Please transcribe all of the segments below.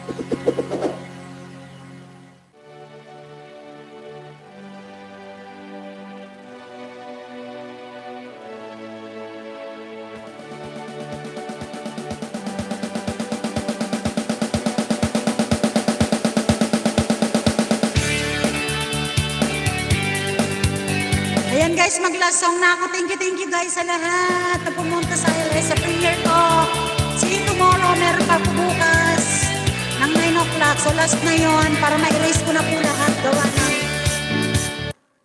Ayan guys, mag-last song na ako. Thank you guys sa lahat na pumunta sa LA sa premiere ko. See you tomorrow. Meron pa po bukas ng 9 o'clock. So last na yon para ma-erase ko na po lahat.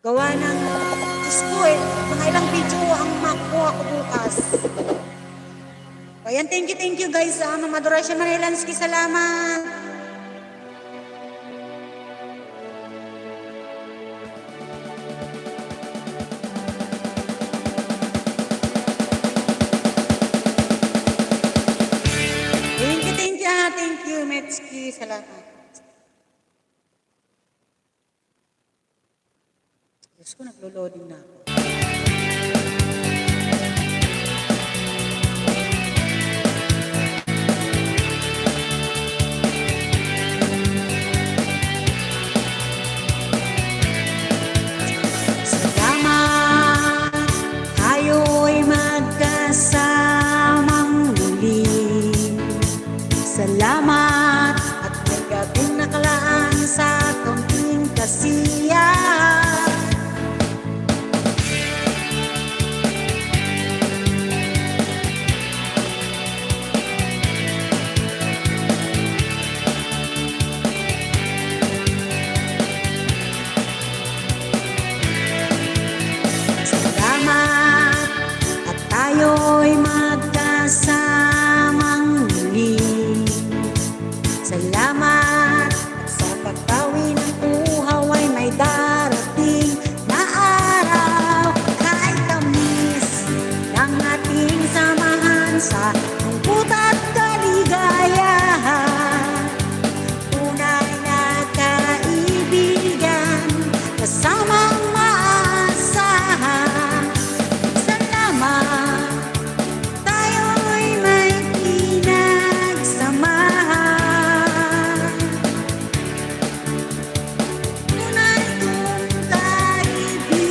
Gawa ng Diyos ko eh. Mga ilang video ang makuha ko bukas. Ayan, thank you guys. Mama Dorasya Marilansky, salamat. Thank you, Metsky. Salamat. Diyos ko, naglo-loading na ako. Salamat, tayo'y magkasamang muli. Salamat at may gabing nakalaan sa kaunting kasiyahan. Salamat at tayo'y magkasamang muli. Salamat at sa pagbawi ng uhaw ay may darating na araw. Kahit tamis ng ating samahan sa lungkot at kaligayahan, tunay na kaibigan kasamang maasahan. Salamat, tayo'y may pinagsamahan. Tunay kong kaibigan.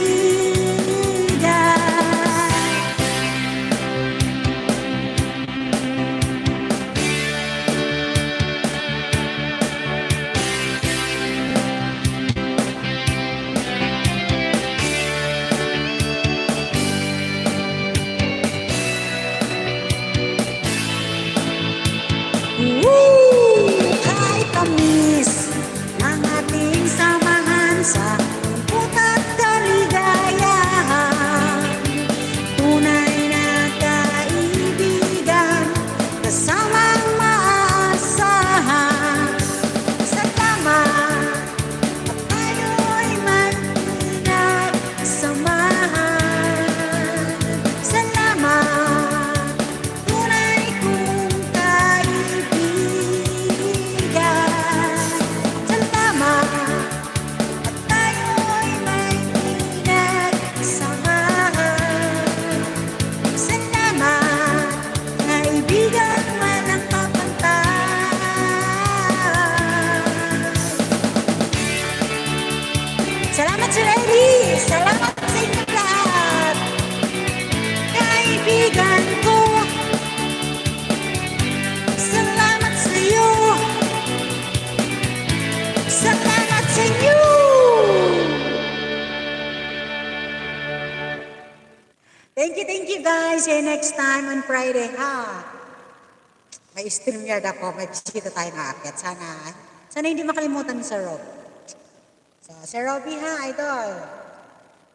Kahit tamis ng ating samahan sa lungkot at kaligayahan, tunay na kaibigan kasamang maasahan. Salamat at tayo'y may pinagsamahan. Salamat, tunay kong kaibigan. Salamat at tayo'y may pinagsamahan. Salamat, kaibigan walang kapantay. Salamat Sir Eli. Salamat sa inyo lahat. Kaibigan ko, salamat sa iyo. Salamat sa inyo. Thank you guys. See you next time on Friday, ha? May stream yard ako. May bisita tayo na aakyat. Sana hindi makalimutan ni Sir Rob. So, Sir Robby ha, idol.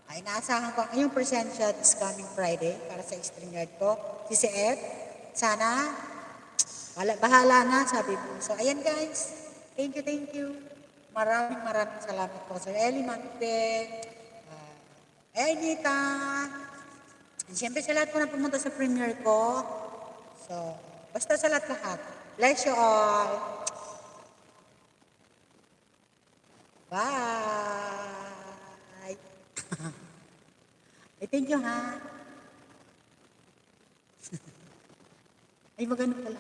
Ay, naasahan ko ang iyong presensya this coming Friday para sa stream yard ko. Si CF, sana, bahala na, sabi mo. So, ayan guys. Thank you. Maraming salamat po. Sir Eli Magde, Edita, and siyempre sa lahat po na pumunta sa premiere ko. So, basta sa lahat. Bless you all. Bye! Ay, thank you ha. Ay, maganda pala.